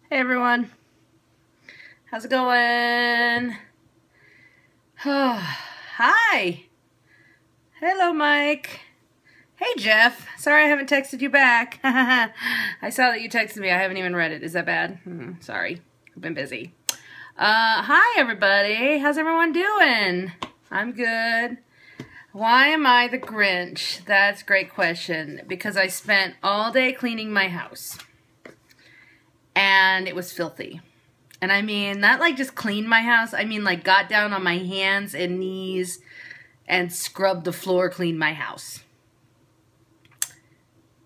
Hey everyone, how's it going? Hi. Hello, Mike. Hey, Jeff. Sorry I haven't texted you back. I saw that you texted me. I haven't even read it. Is that bad? Sorry. I've been busy. Hi, everybody. How's everyone doing? I'm good. Why am I the Grinch? That's a great question. Because I spent all day cleaning my house. And it was filthy. And I mean, not like just cleaned my house. I mean, like got down on my hands and knees and scrubbed the floor, cleaned my house.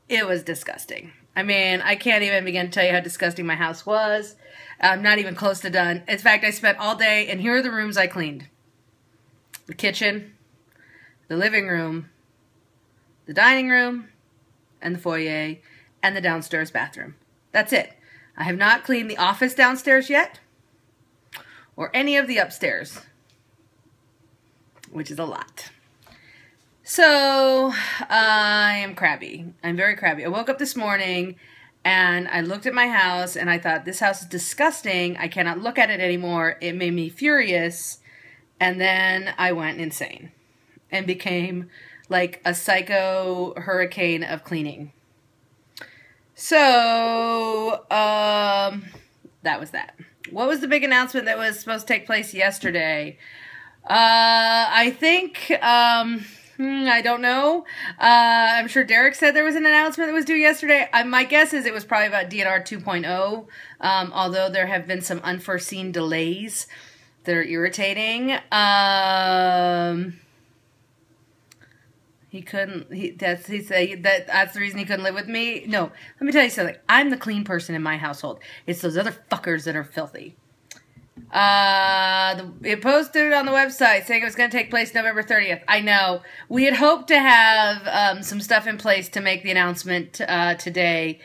It was disgusting. I mean, I can't even begin to tell you how disgusting my house was. I'm not even close to done. In fact, I spent all day, and here are the rooms I cleaned. The kitchen, the living room, the dining room, and the foyer, and the downstairs bathroom. That's it. I have not cleaned the office downstairs yet, or any of the upstairs, which is a lot. So, I am crabby. I'm very crabby. I woke up this morning, and I looked at my house, and I thought, this house is disgusting. I cannot look at it anymore. It made me furious, and then I went insane and became like a psycho hurricane of cleaning. So, that was that. What was the big announcement that was supposed to take place yesterday? I think, I don't know. I'm sure Derek said there was an announcement that was due yesterday. My guess is it was probably about DNR 2.0, although there have been some unforeseen delays that are irritating. That's the reason he couldn't live with me. No, let me tell you something. I'm the clean person in my household. It's those other fuckers that are filthy. It posted on the website saying it was going to take place November 30th. I know. We had hoped to have some stuff in place to make the announcement today.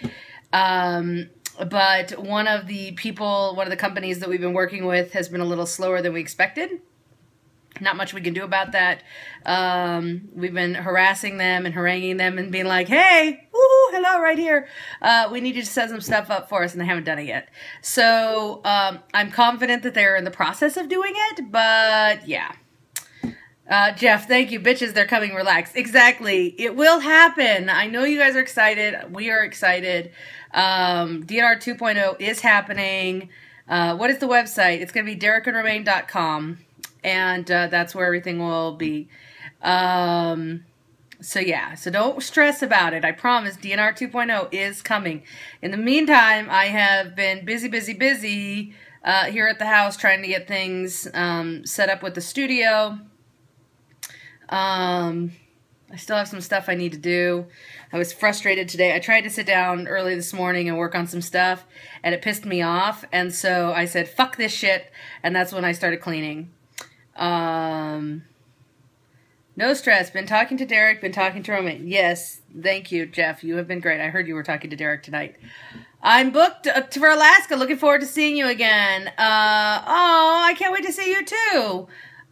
But one of the companies that we've been working with has been a little slower than we expected. Not much we can do about that. We've been harassing them and haranguing them and being like, hey, woo, hello, right here. We need you to set some stuff up for us, and they haven't done it yet. So I'm confident that they're in the process of doing it, but yeah. Jeff, thank you. Bitches, they're coming. Relax. Exactly. It will happen. I know you guys are excited. We are excited. DNR 2.0 is happening. What is the website? It's going to be derekandromaine.com. And that's where everything will be. So yeah, so don't stress about it. I promise DNR 2.0 is coming. In the meantime, I have been busy here at the house trying to get things set up with the studio. I still have some stuff I need to do. I was frustrated today. I tried to sit down early this morning and work on some stuff, and it pissed me off. And so I said, fuck this shit, and that's when I started cleaning. No stress. Been talking to Derek, been talking to Roman. Yes, thank you, Jeff. You have been great. I heard you were talking to Derek tonight. I'm booked for Alaska. Looking forward to seeing you again. I can't wait to see you too.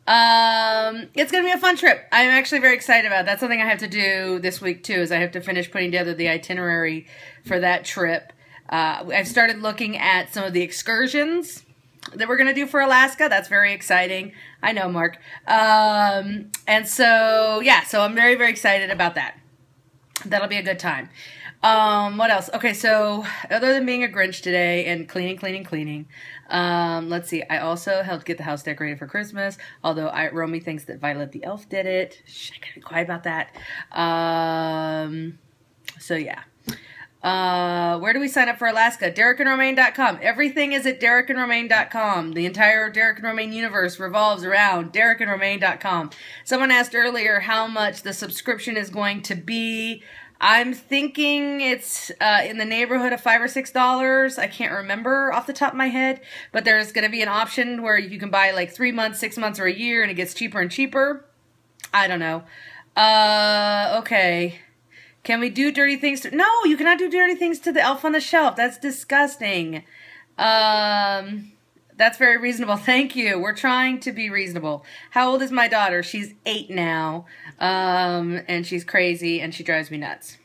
It's going to be a fun trip. I'm actually very excited about it. That's something I have to do this week too, is I have to finish putting together the itinerary for that trip. I've started looking at some of the excursions that we're going to do for Alaska. That's very exciting. I know, Mark. And so, yeah, so I'm very, very excited about that. That'll be a good time. What else? Okay, so other than being a Grinch today and cleaning, let's see. I also helped get the house decorated for Christmas, although Romy thinks that Violet the Elf did it. Shh, I gotta be quiet about that. So, yeah. Where do we sign up for Alaska? DerekandRomaine.com. Everything is at DerekandRomaine.com. The entire Derek and Romaine universe revolves around DerekandRomaine.com. Someone asked earlier how much the subscription is going to be. I'm thinking it's in the neighborhood of $5 or $6. I can't remember off the top of my head, but there's going to be an option where you can buy like 3 months, 6 months, or a year, and it gets cheaper and cheaper. I don't know. Okay. Can we do dirty things to... No, you cannot do dirty things to the elf on the shelf. That's disgusting. That's very reasonable. Thank you. We're trying to be reasonable. How old is my daughter? She's 8 now. And she's crazy and she drives me nuts.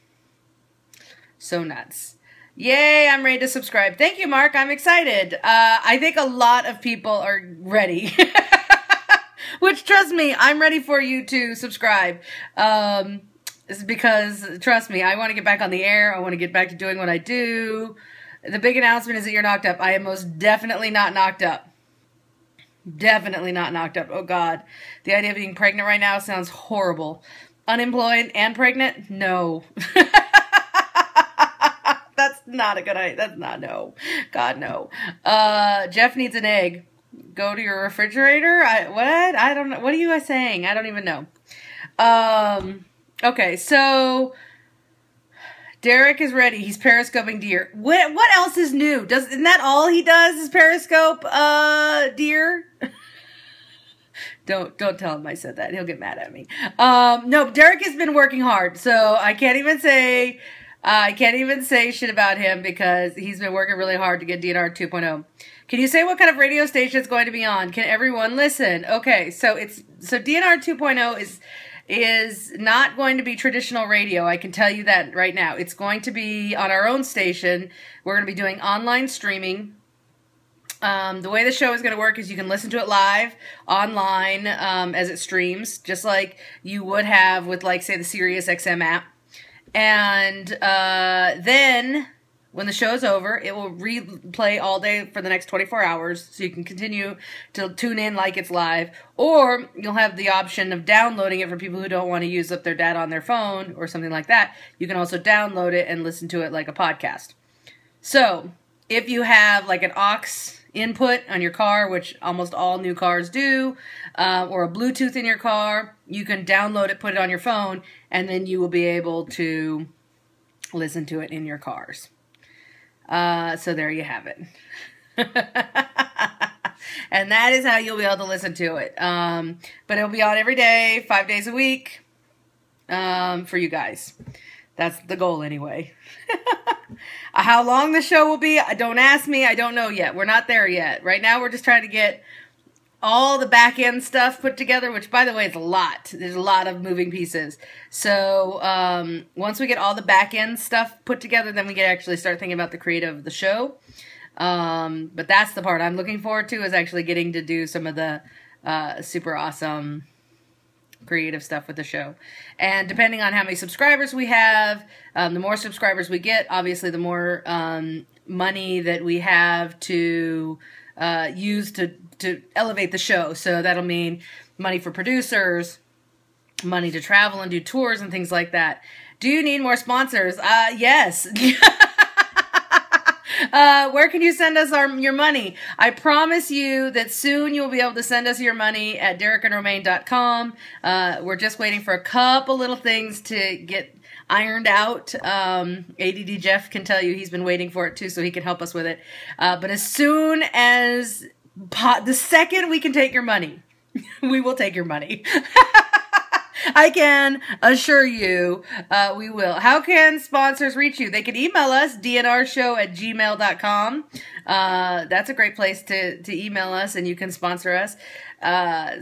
So nuts. Yay, I'm ready to subscribe. Thank you, Mark. I'm excited. I think a lot of people are ready. Which, trust me, I'm ready for you to subscribe. Because, trust me, I want to get back on the air. I want to get back to doing what I do. The big announcement is that you're knocked up. I am most definitely not knocked up. Definitely not knocked up. Oh, God. The idea of being pregnant right now sounds horrible. Unemployed and pregnant? No. That's not a good idea. That's not, no. God, no. Jeff needs an egg. Go to your refrigerator? What? I don't know. What are you guys saying? I don't even know. Okay, so Derek is ready. He's periscoping deer. What else is new? Isn't that all he does is periscope deer? Don't tell him I said that. He'll get mad at me. No, Derek has been working hard, so I can't even say shit about him because he's been working really hard to get DNR 2.0. Can you say what kind of radio station it's going to be on? Can everyone listen? Okay, so DNR 2.0 is not going to be traditional radio. I can tell you that right now. It's going to be on our own station. We're going to be doing online streaming. The way the show is going to work is you can listen to it live online as it streams, just like you would have with, like, say, the Sirius XM app. And then when the show's over, it will replay all day for the next 24 hours, so you can continue to tune in like it's live, or you'll have the option of downloading it for people who don't want to use up their data on their phone or something like that. You can also download it and listen to it like a podcast. So if you have like an aux input on your car, which almost all new cars do, or a Bluetooth in your car, you can download it, put it on your phone, and then you will be able to listen to it in your cars. So there you have it. And that is how you'll be able to listen to it. But it'll be on every day, 5 days a week, for you guys. That's the goal anyway. How long the show will be, don't ask me. I don't know yet. We're not there yet. Right now we're just trying to get all the back end stuff put together, which, by the way, is a lot. There's a lot of moving pieces. So once we get all the back end stuff put together, then we can actually start thinking about the creative of the show. But that's the part I'm looking forward to, is actually getting to do some of the super awesome creative stuff with the show. And depending on how many subscribers we have, the more subscribers we get, obviously the more money that we have to use to elevate the show. So that'll mean money for producers, money to travel and do tours and things like that. Do you need more sponsors? Yes. Where can you send us your money? I promise you that soon you'll be able to send us your money at derekandromaine.com. We're just waiting for a couple little things to get ironed out. ADD Jeff can tell you he's been waiting for it too, so he can help us with it. But as soon as the second we can take your money, we will take your money. I can assure you we will. How can sponsors reach you? They can email us, dnrshow@gmail.com. That's a great place to email us, and you can sponsor us.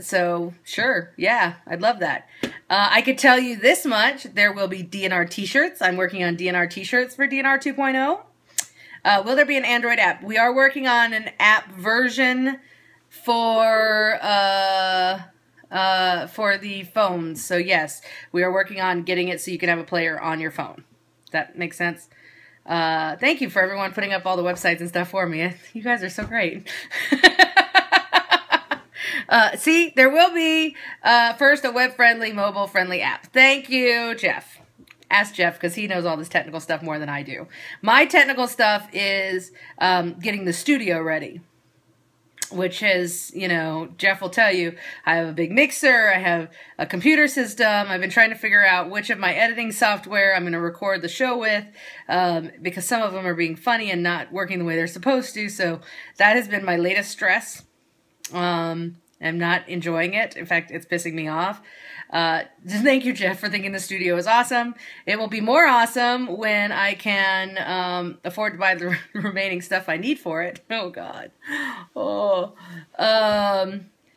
So, sure, yeah, I'd love that. I could tell you this much. There will be DNR t-shirts. I'm working on DNR t-shirts for DNR 2.0. Will there be an Android app? We are working on an app version for the phones. So yes, we are working on getting it so you can have a player on your phone. Does that make sense? Thank you for everyone putting up all the websites and stuff for me. You guys are so great. See, there will be first a web-friendly, mobile-friendly app. Thank you, Jeff. Ask Jeff, because he knows all this technical stuff more than I do. My technical stuff is getting the studio ready, which is, you know, Jeff will tell you, I have a big mixer, I have a computer system, I've been trying to figure out which of my editing software I'm going to record the show with, because some of them are being funny and not working the way they're supposed to, so that has been my latest stress. I'm not enjoying it. In fact, it's pissing me off. Thank you, Jeff, for thinking the studio is awesome. It will be more awesome when I can afford to buy the remaining stuff I need for it. Oh, God. Oh.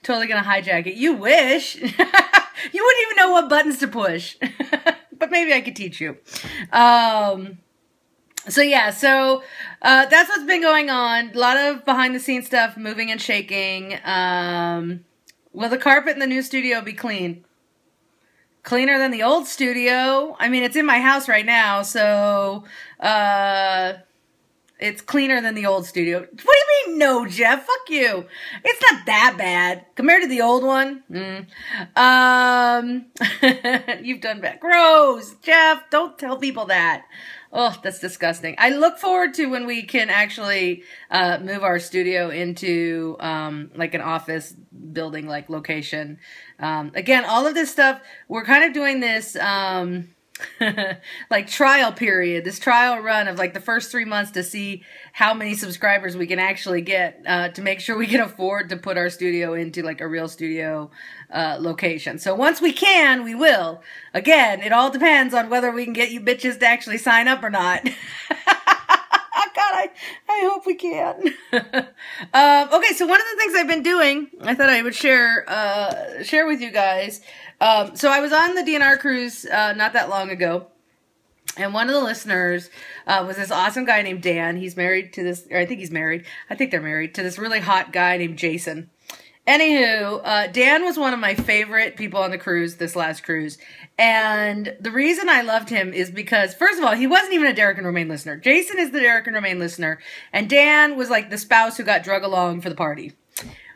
Totally gonna hijack it. You wish. You wouldn't even know what buttons to push. But maybe I could teach you. So yeah, that's what's been going on. A lot of behind the scenes stuff, moving and shaking. Will the carpet in the new studio be clean? Cleaner than the old studio? I mean, it's in my house right now, so it's cleaner than the old studio. What do you mean, no, Jeff? Fuck you. It's not that bad compared to the old one. You've done bad. Gross, Jeff. Don't tell people that. Oh, that's disgusting. I look forward to when we can actually move our studio into like an office building like location. Again, all of this stuff, we're kind of doing this like trial period, this trial run of like the first 3 months to see how many subscribers we can actually get to make sure we can afford to put our studio into like a real studio location. So once we can, we will. Again, it all depends on whether we can get you bitches to actually sign up or not. God, I hope we can. Okay, so one of the things I've been doing, I thought I would share with you guys. So I was on the DNR cruise not that long ago, and one of the listeners was this awesome guy named Dan. He's married to this, or I think he's married. I think they're married to this really hot guy named Jason. Anywho, Dan was one of my favorite people on the cruise, this last cruise. And the reason I loved him is because, first of all, he wasn't even a Derek and Romaine listener. Jason is the Derek and Romaine listener. And Dan was like the spouse who got drug along for the party.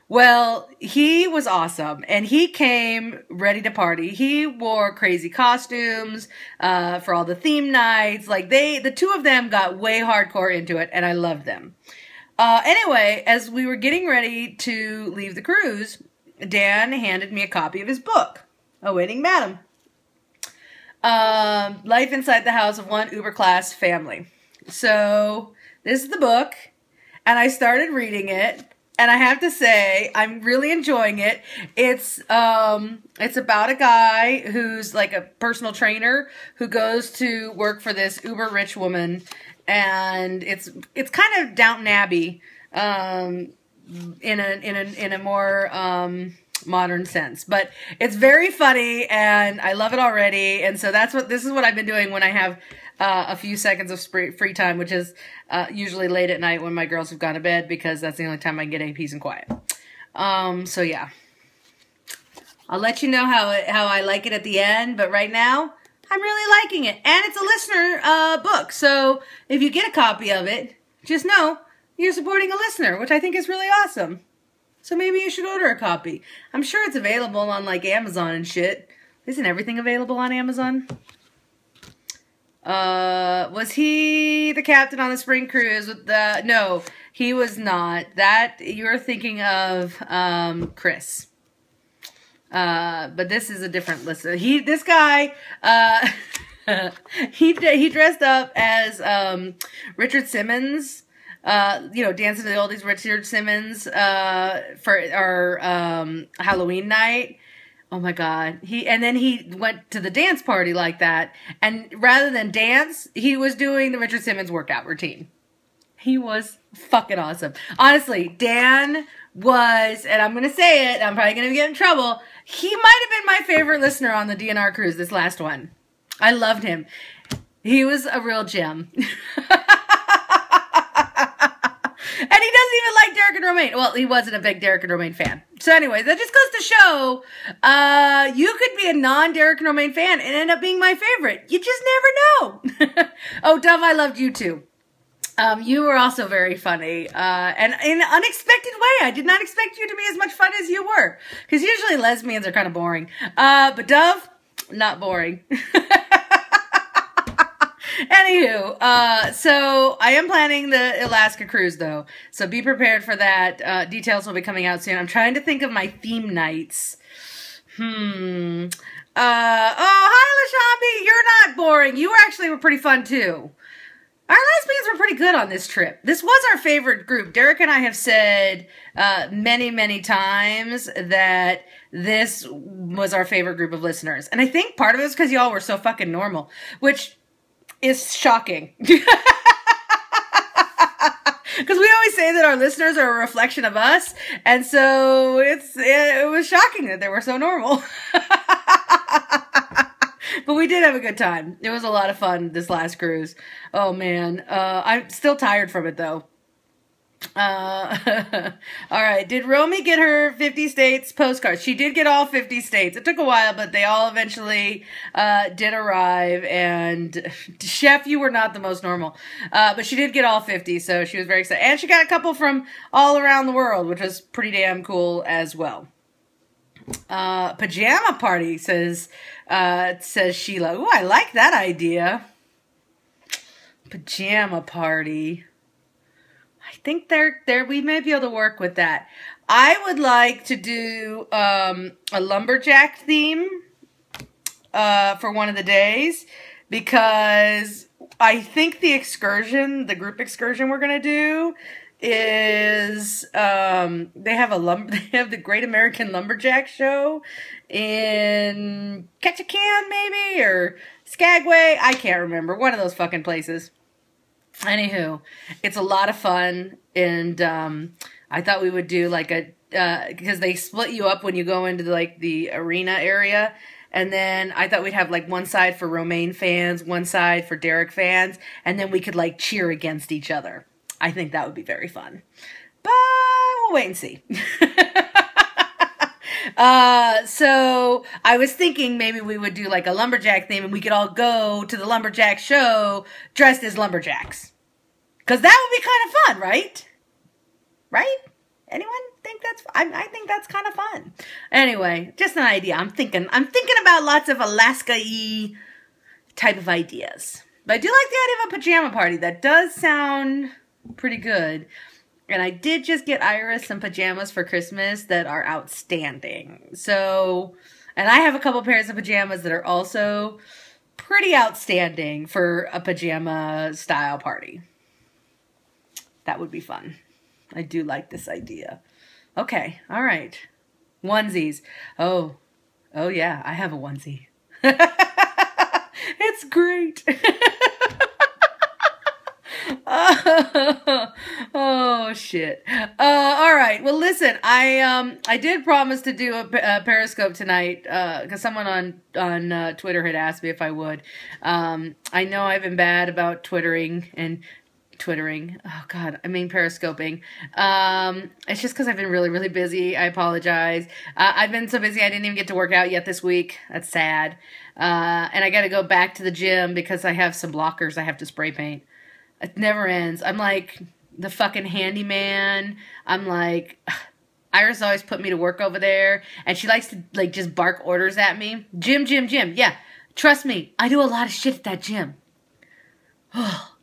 Well, he was awesome. And he came ready to party. He wore crazy costumes for all the theme nights. Like the two of them got way hardcore into it. And I loved them. Anyway, as we were getting ready to leave the cruise, Dan handed me a copy of his book, Awaiting Madam. Life Inside the House of One Uber Class Family. So, this is the book, and I started reading it, and I have to say, I'm really enjoying it. It's about a guy who's like a personal trainer who goes to work for this uber rich woman. And it's kind of Downton Abbey, in a more modern sense, but it's very funny and I love it already. And so this is what I've been doing when I have a few seconds of free time, which is usually late at night when my girls have gone to bed, because that's the only time I can get any peace and quiet. So yeah, I'll let you know how I like it at the end. But right now, I'm really liking it. And it's a listener book. So if you get a copy of it, just know you're supporting a listener, which I think is really awesome. So maybe you should order a copy. I'm sure it's available on like Amazon and shit. Isn't everything available on Amazon? Was he the captain on the spring cruise with the... No, he was not. That, you're thinking of Chris. But this is a different list. This guy, he dressed up as, Richard Simmons, Dancing to the Oldies, Richard Simmons, for our, Halloween night. Oh my God. Then he went to the dance party like that. And rather than dance, he was doing the Richard Simmons workout routine. He was fucking awesome. Honestly, Dan was, and I'm going to say it, I'm probably going to get in trouble. He might have been my favorite listener on the DNR cruise, this last one. I loved him. He was a real gem. And he doesn't even like Derek and Romaine. Well, he wasn't a big Derek and Romaine fan. So anyway, that just goes to show, you could be a non-Derek and Romaine fan and end up being my favorite. You just never know. Oh, Dove, I loved you too. You were also very funny, and in an unexpected way. I did not expect you to be as much fun as you were, because usually lesbians are kind of boring. But Dove, not boring. Anywho, so I am planning the Alaska cruise though, so be prepared for that. Details will be coming out soon. I'm trying to think of my theme nights. Oh, hi, LaShambi. You're not boring. You actually were pretty fun too. Our lesbians were pretty good on this trip. This was our favorite group. Derek and I have said many, many times that this was our favorite group of listeners. And I think part of it is because y'all were so fucking normal, which is shocking. Because we always say that our listeners are a reflection of us. And so it was shocking that they were so normal. But we did have a good time. It was a lot of fun this last cruise. Oh, man. I'm still tired from it, though. All right. Did Romy get her 50 states postcards? She did get all 50 states. It took a while, but they all eventually did arrive. And Chef, you were not the most normal. But she did get all 50, so she was very excited. And she got a couple from all around the world, which was pretty damn cool as well. Pajama party, says Sheila. Ooh, I like that idea. Pajama party. I think we may be able to work with that. I would like to do a lumberjack theme for one of the days, because I think the group excursion we're gonna do is they have the Great American Lumberjack Show in Ketchikan, maybe, or Skagway. I can't remember. One of those fucking places. Anywho, it's a lot of fun, and I thought we would do like because they split you up when you go into the arena area, and then I thought we'd have like one side for Romaine fans, one side for Derek fans, and then we could like cheer against each other. I think that would be very fun, but we'll wait and see. So I was thinking maybe we would do like a lumberjack theme, and we could all go to the lumberjack show dressed as lumberjacks. Cause that would be kind of fun, right? Right? Anyone think that's, I think that's kind of fun. Anyway, just an idea. I'm thinking about lots of Alaska-y type of ideas. But I do like the idea of a pajama party. That does sound pretty good. And I did just get Iris some pajamas for Christmas that are outstanding. So, and I have a couple pairs of pajamas that are also pretty outstanding for a pajama style party. That would be fun. I do like this idea. Okay, all right. Onesies. Oh yeah, I have a onesie. It's great. Oh shit. All right. Well, listen, I did promise to do a Periscope tonight, because someone on Twitter had asked me if I would. I know I've been bad about twittering. Oh God, I mean periscoping. It's just because I've been really, really busy. I apologize. I've been so busy I didn't even get to work out yet this week. That's sad. And I got to go back to the gym because I have some blockers I have to spray paint. It never ends. I'm like the fucking handyman. I'm like, Iris always put me to work over there, and she likes to like just bark orders at me. Gym. Yeah, trust me, I do a lot of shit at that gym. Oh,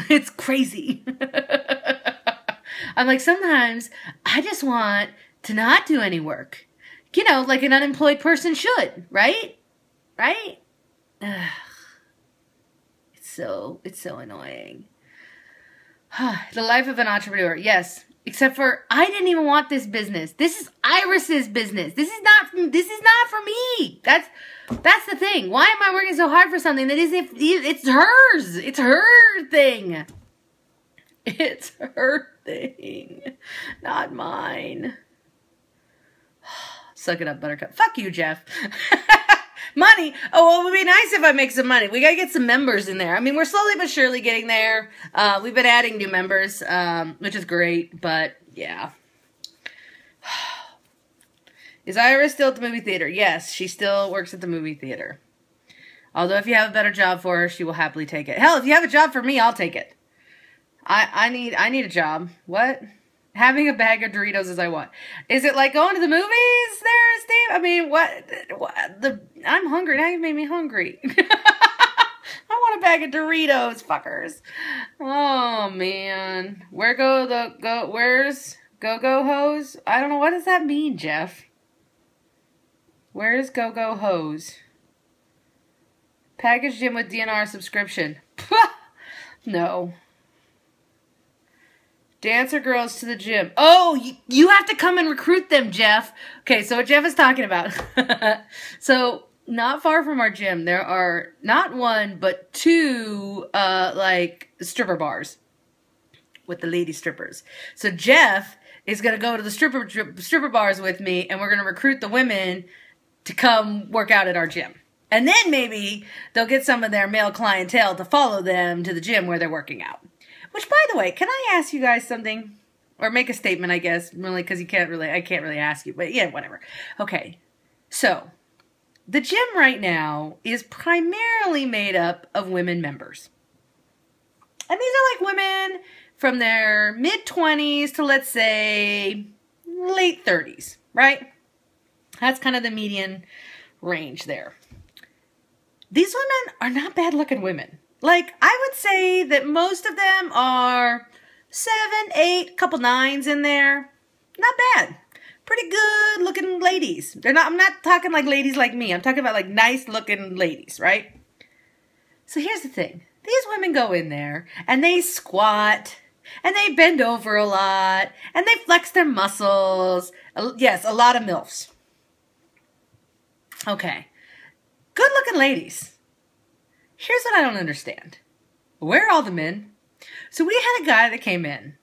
it's crazy. I'm like, sometimes I just want to not do any work. You know, like an unemployed person should, right? Right? Ugh. It's so annoying. The life of an entrepreneur. Yes. Except for I didn't even want this business. This is Iris's business. This is not for me. That's the thing. Why am I working so hard for something that isn't, it's hers. It's her thing. It's her thing. Not mine. Suck it up, Buttercup. Fuck you, Jeff. Money. Oh, well, it would be nice if I make some money. We got to get some members in there. I mean, we're slowly but surely getting there. We've been adding new members, which is great, but yeah. Is Iris still at the movie theater? Yes, she still works at the movie theater. Although if you have a better job for her, she will happily take it. Hell, if you have a job for me, I'll take it. I need a job. What? Having a bag of Doritos as I want. Is it like going to the movies there, Steve? I mean, I'm hungry. Now you've made me hungry. I want a bag of Doritos, fuckers. Oh, man. Where's Go-Go Hose? I don't know. What does that mean, Jeff? Where's Go-Go Hose? Package gym with DNR subscription. No. Dancer girls to the gym. Oh, you have to come and recruit them, Jeff. Okay, so what Jeff is talking about. So, not far from our gym, there are not one, but two, like, stripper bars with the lady strippers. So, Jeff is going to go to the stripper bars with me, and we're going to recruit the women to come work out at our gym. And then maybe they'll get some of their male clientele to follow them to the gym where they're working out. Which, by the way, can I ask you guys something? Or make a statement, I guess, really, because I can't really ask you, but yeah, whatever. Okay, so, the gym right now is primarily made up of women members. And these are like women from their mid-20s to, let's say, late 30s, right? That's kind of the median range there. These women are not bad-looking women. Like, I would say that most of them are 7, 8, couple 9s in there. Not bad. Pretty good looking ladies. I'm not talking like ladies like me. I'm talking about like nice looking ladies, right? So here's the thing. These women go in there and they squat and they bend over a lot and they flex their muscles. Yes, a lot of MILFs. Okay. Good looking ladies. Here's what I don't understand. Where are all the men? So we had a guy that came in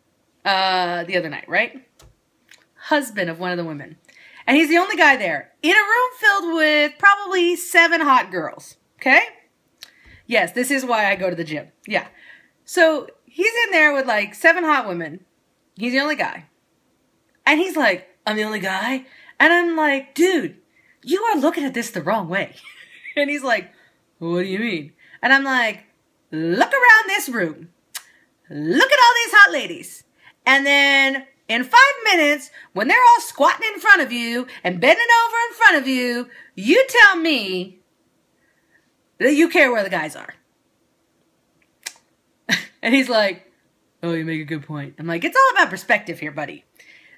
the other night, right? Husband of one of the women. And he's the only guy there. In a room filled with probably 7 hot girls. Okay? Yes, this is why I go to the gym. Yeah. So he's in there with like 7 hot women. He's the only guy. And he's like, I'm the only guy? And I'm like, dude, you are looking at this the wrong way. And he's like, what do you mean? And I'm like, look around this room. Look at all these hot ladies. And then in 5 minutes, when they're all squatting in front of you and bending over in front of you, you tell me that you care where the guys are. And he's like, oh, you make a good point. I'm like, it's all about perspective here, buddy.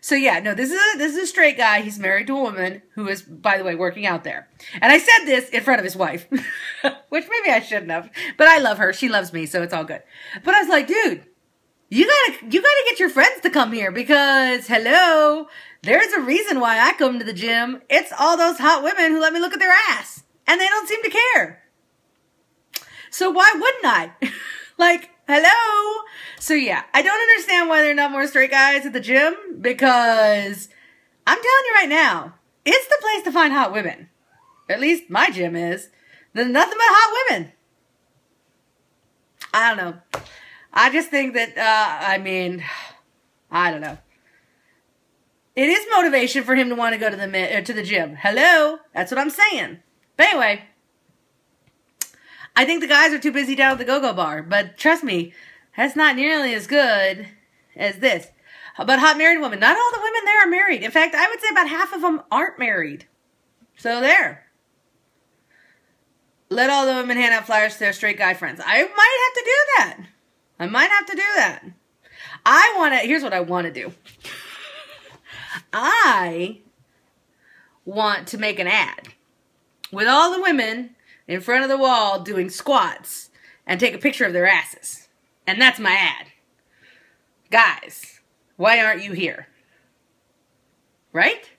So yeah, no, this is a straight guy. He's married to a woman who is, by the way, working out there. And I said this in front of his wife, which maybe I shouldn't have, but I love her. She loves me, so it's all good. But I was like, dude, you gotta get your friends to come here because, hello, there's a reason why I come to the gym. It's all those hot women who let me look at their ass, and they don't seem to care. So why wouldn't I? Like, hello? So yeah, I don't understand why there are not more straight guys at the gym because I'm telling you right now, it's the place to find hot women. At least my gym is. There's nothing but hot women. I don't know. I just think that, I don't know. It is motivation for him to want to go to the gym. Hello? That's what I'm saying. But anyway, I think the guys are too busy down at the go-go bar. But trust me, that's not nearly as good as this. But hot married women. Not all the women there are married. In fact, I would say about half of them aren't married. So there. Let all the women hand out flyers to their straight guy friends. I might have to do that. I might have to do that. Here's what I want to do. I want to make an ad with all the women in front of the wall doing squats and take a picture of their asses. And that's my ad. Guys, why aren't you here? Right?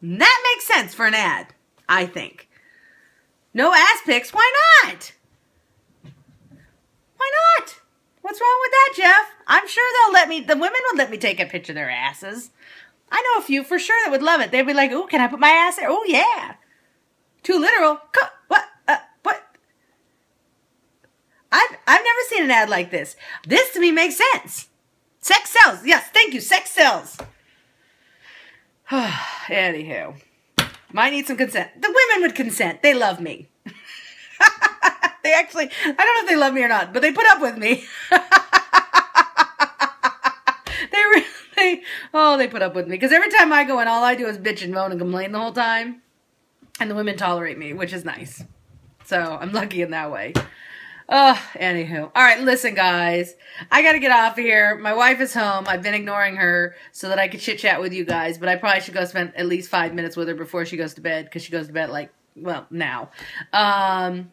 That makes sense for an ad, I think. No ass pics, why not? Why not? What's wrong with that, Jeff? I'm sure the women would let me take a picture of their asses. I know a few for sure that would love it. They'd be like, ooh, can I put my ass there? Oh, yeah. Too literal. What? What? I've never seen an ad like this. This to me makes sense. Sex sells. Yes, thank you. Sex sells. Anywho. Might need some consent. The women would consent. They love me. They actually, I don't know if they love me or not, but they put up with me. They put up with me. Because every time I go in, all I do is bitch and moan and complain the whole time. And the women tolerate me, which is nice. So, I'm lucky in that way. Anywho. Alright, listen guys. I gotta get off of here. My wife is home. I've been ignoring her so that I could chit chat with you guys. But I probably should go spend at least 5 minutes with her before she goes to bed. Because she goes to bed like, well, now. Dan.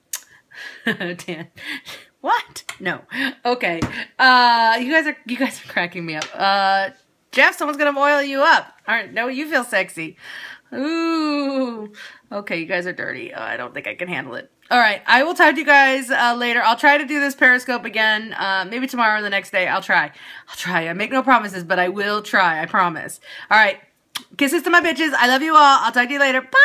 What? No. Okay. You guys are cracking me up. Jeff, someone's gonna oil you up. All right. No, you feel sexy. Ooh. Okay, you guys are dirty. I don't think I can handle it. All right. I will talk to you guys later. I'll try to do this Periscope again. Maybe tomorrow or the next day. I'll try. I make no promises, but I will try. I promise. All right. Kisses to my bitches. I love you all. I'll talk to you later. Bye.